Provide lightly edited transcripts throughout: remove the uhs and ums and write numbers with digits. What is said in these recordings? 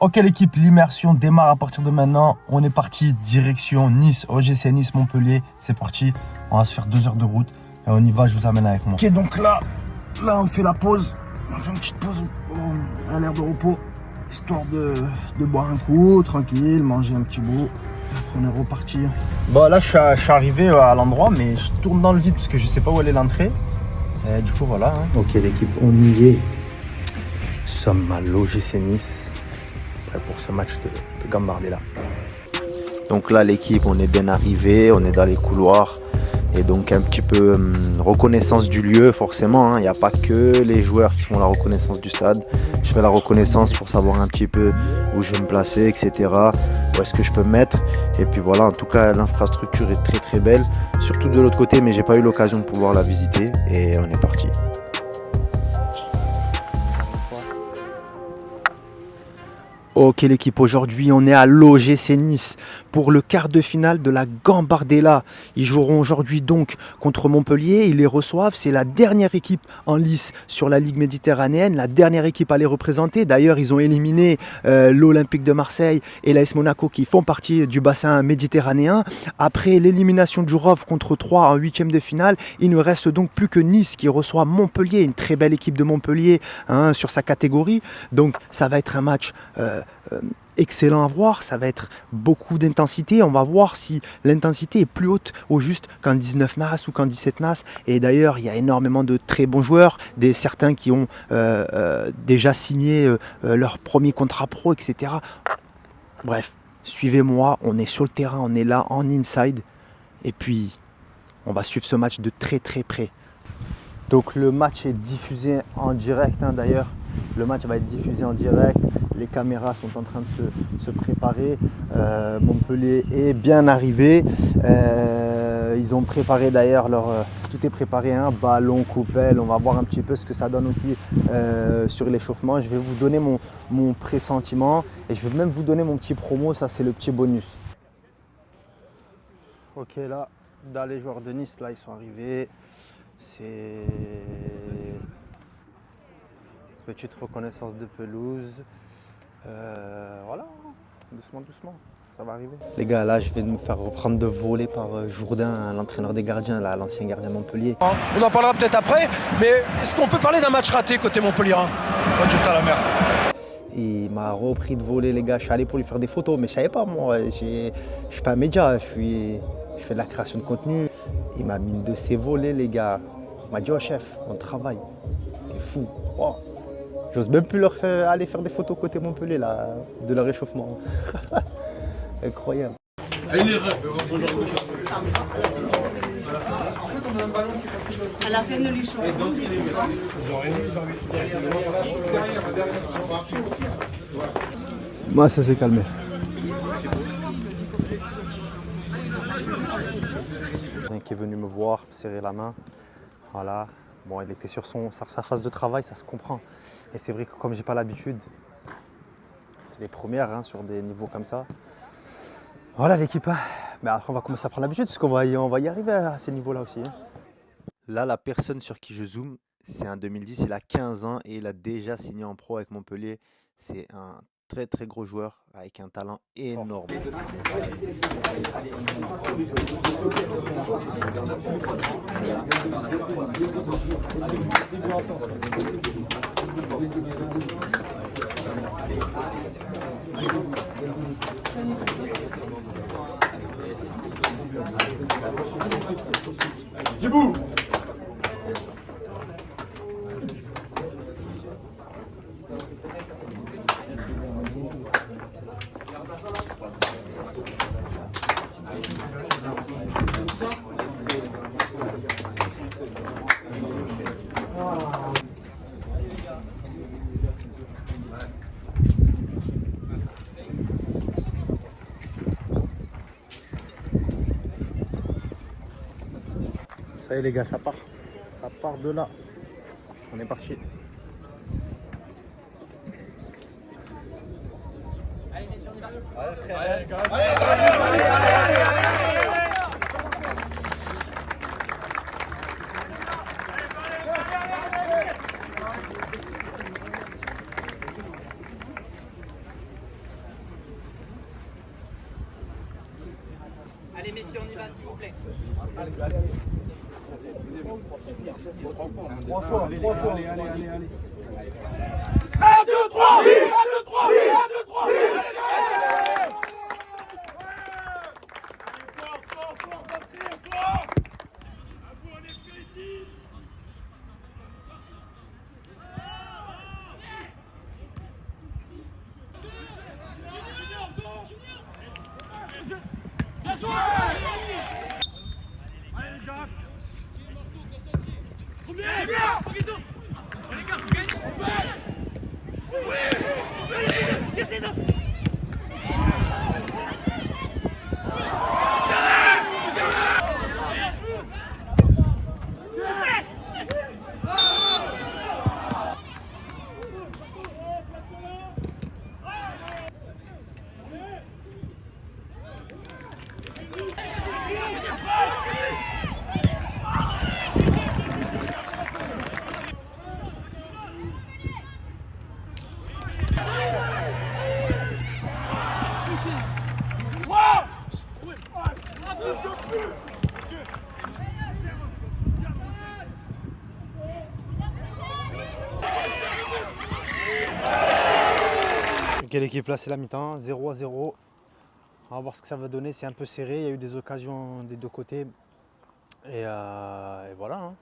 Ok l'équipe, l'immersion démarre à partir de maintenant. On est parti direction Nice, OGC Nice Montpellier. C'est parti, on va se faire 2 heures de route. Et on y va, je vous amène avec moi. Ok, donc là on fait la pause. On fait une petite pause à l'air de repos. Histoire de boire un coup, tranquille, manger un petit bout. On est reparti. Bon là je suis arrivé à l'endroit, mais je tourne dans le vide parce que je sais pas où elle est l'entrée. Et du coup voilà. Hein. Ok l'équipe, on y est. Nous sommes à l'OGC Nice. Pour ce match de Gambardella. Donc là l'équipe, on est bien arrivé, on est dans les couloirs et donc un petit peu reconnaissance du lieu forcément, il n'y a pas que les joueurs qui font la reconnaissance du stade. Je fais la reconnaissance pour savoir un petit peu où je vais me placer, etc. Où est-ce que je peux me mettre. Et puis voilà, en tout cas l'infrastructure est très très belle, surtout de l'autre côté, mais j'ai pas eu l'occasion de pouvoir la visiter et on est parti. Ok l'équipe, aujourd'hui on est à l'OGC Nice pour le quart de finale de la Gambardella. Ils joueront aujourd'hui donc contre Montpellier, ils les reçoivent, c'est la dernière équipe en lice sur la Ligue méditerranéenne, la dernière équipe à les représenter. D'ailleurs ils ont éliminé l'Olympique de Marseille et l'AS Monaco qui font partie du bassin méditerranéen. Après l'élimination de Jourov contre 3 en 8e de finale, il ne reste donc plus que Nice qui reçoit Montpellier, une très belle équipe de Montpellier sur sa catégorie. Donc ça va être un match excellent à voir, ça va être beaucoup d'intensité. On va voir si l'intensité est plus haute au juste qu'en 19 NAS ou qu'en 17 NAS. Et d'ailleurs, il y a énormément de très bons joueurs, certains qui ont déjà signé leur premier contrat pro, etc. Bref, suivez-moi, on est sur le terrain, on est là en inside. Et puis, on va suivre ce match de très très près. Donc le match est diffusé en direct d'ailleurs. Le match va être diffusé en direct. Les caméras sont en train de se préparer. Montpellier est bien arrivé. Ils ont préparé d'ailleurs tout est préparé, ballon, coupelle. On va voir un petit peu ce que ça donne aussi sur l'échauffement. Je vais vous donner mon pressentiment et je vais même vous donner mon petit promo. Ça c'est le petit bonus. Ok là, dans les joueurs de Nice, là ils sont arrivés. C'est petite reconnaissance de pelouse. Voilà, doucement, ça va arriver. Les gars, là, je vais me faire reprendre de voler par Jourdain, l'entraîneur des gardiens, l'ancien gardien Montpellier. On en parlera peut-être après, mais est-ce qu'on peut parler d'un match raté côté Montpellier? Quand j'étais à la mer. Il m'a repris de voler, les gars. Je suis allé pour lui faire des photos, mais je savais pas, moi. Je suis pas un média, je fais de la création de contenu. Il m'a mis une de ses volets, les gars. Il m'a dit, oh chef, on travaille. T'es fou. Oh. J'ose même plus leur aller faire des photos côté Montpellier, là, de leur réchauffement. Incroyable. À la fin de l'échauffement. Moi, ça s'est calmé. Qui est venu me voir, me serrer la main. Voilà. Bon, il était sur sa phase de travail, ça se comprend. Et c'est vrai que comme j'ai pas l'habitude, c'est les premières sur des niveaux comme ça. Voilà l'équipe. Mais après, on va commencer à prendre l'habitude parce qu'on va y arriver à ces niveaux-là aussi. Là, la personne sur qui je zoome, c'est un 2010, il a 15 ans et il a déjà signé en pro avec Montpellier. C'est un très très gros joueur avec un talent énorme. Debout. Ça y est les gars, ça part de là. On est parti. Allez, messieurs, on y va. Allez, frère. Allez. Allez messieurs, on y va s'il vous plaît. Trois fois. Allez. 1, 2, 3, oui, 1, 2, 3, oui, 1, 2, 3, oui, Quelle équipe là, c'est la mi-temps, 0-0. On va voir ce que ça va donner, c'est un peu serré, il y a eu des occasions des deux côtés. Et voilà. Hein.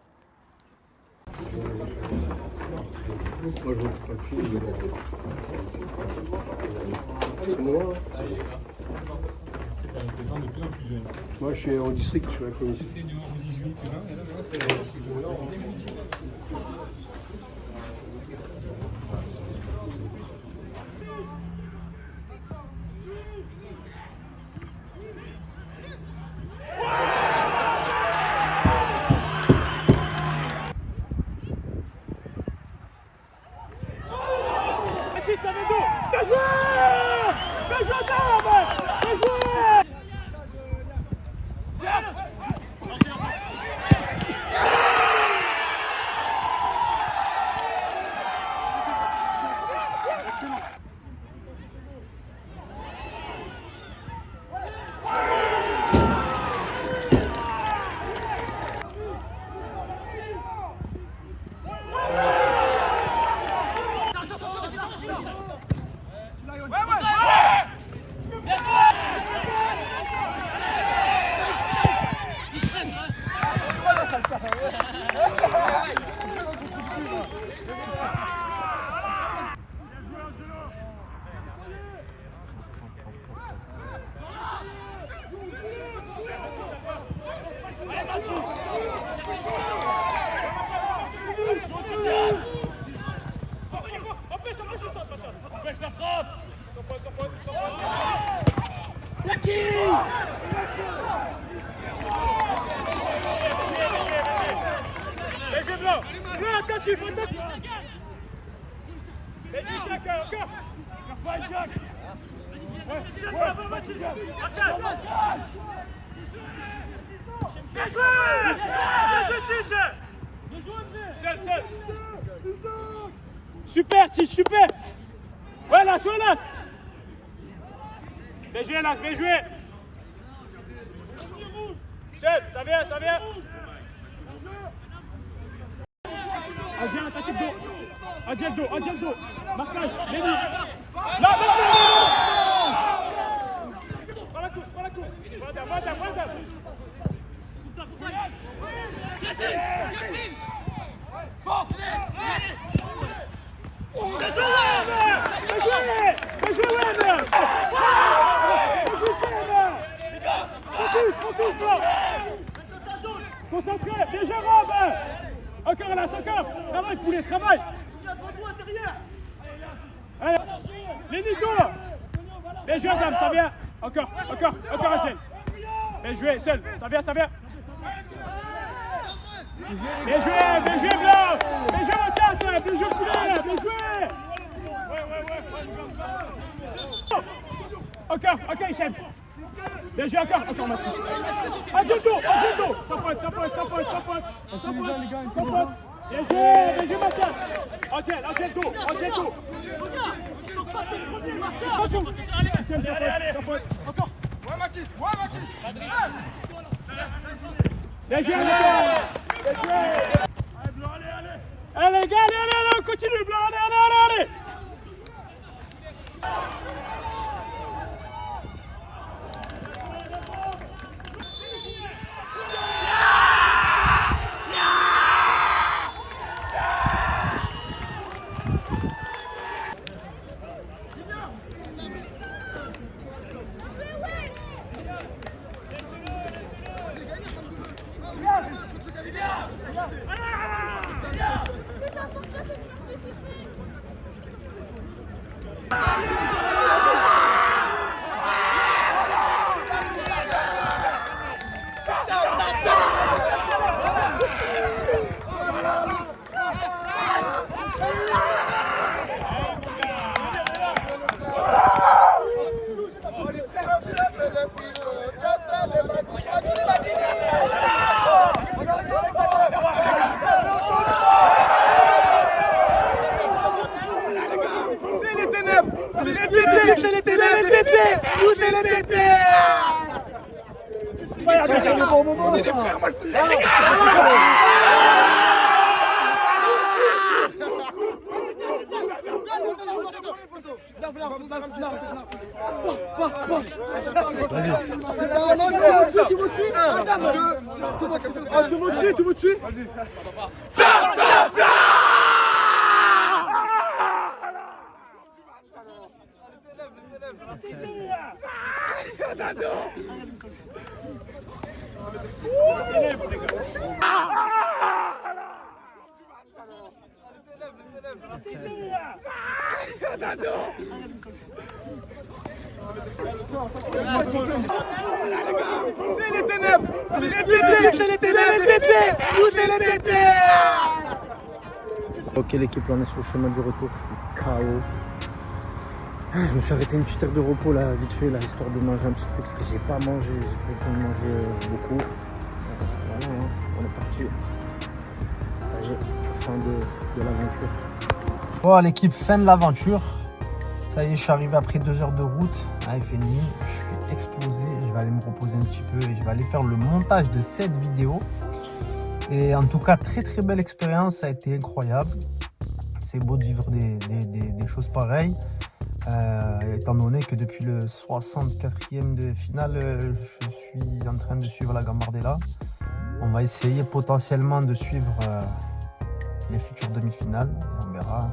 Moi, je suis en district, je suis à la commission. Super, Tich, super. Ouais, lâche, Bien joué, Lâche, bien joué. Seul, ça vient. Adjel, attaché le dos. Adjel le dos. Marquage, Léni. Non. Prends la course. Voilà, dame. Fort. Bien joué, concentré, bien joué, Rob. Encore là, travaille, poulet, travaille. Allez, Lénito. Bien joué, dame, ça vient. Encore, Adjel. Bien joué, seul, ça vient. Bien joué, Blanc. Bien joué, Mathias. Bien joué, poulet, bien joué. Encore, Hichem. Bien joué, encore Mathis. Adjel dos. Ça pointe. Bien joué, Mathias. Adjel dos. Attention. Allez. Encore. Ouais, Bien joué, bien joué. Allez, Blanc, allez, allez. Allez, les gars, allez, on continue, Blanc, allez. C'est les ténèbres. C'est les ténèbres. Vous c'est les ténèbres. Ok l'équipe, on est sur le chemin du retour, je suis KO. Je me suis arrêté une petite heure de repos là, vite fait, là, histoire de manger un petit truc parce que j'ai pas mangé, j'ai pas eu le temps de manger beaucoup. Voilà, hein, on est parti. Ça y est, fin de l'aventure. Bon l'équipe, fin de l'aventure. Ça y est, je suis arrivé après 2 heures de route. Ah, il fait nuit, je suis explosé. Je vais aller me reposer un petit peu et je vais aller faire le montage de cette vidéo. Et en tout cas, très très belle expérience, ça a été incroyable. C'est beau de vivre des choses pareilles. Étant donné que depuis le 64e de finale, je suis en train de suivre la Gambardella. On va essayer potentiellement de suivre les futures demi-finales. On verra.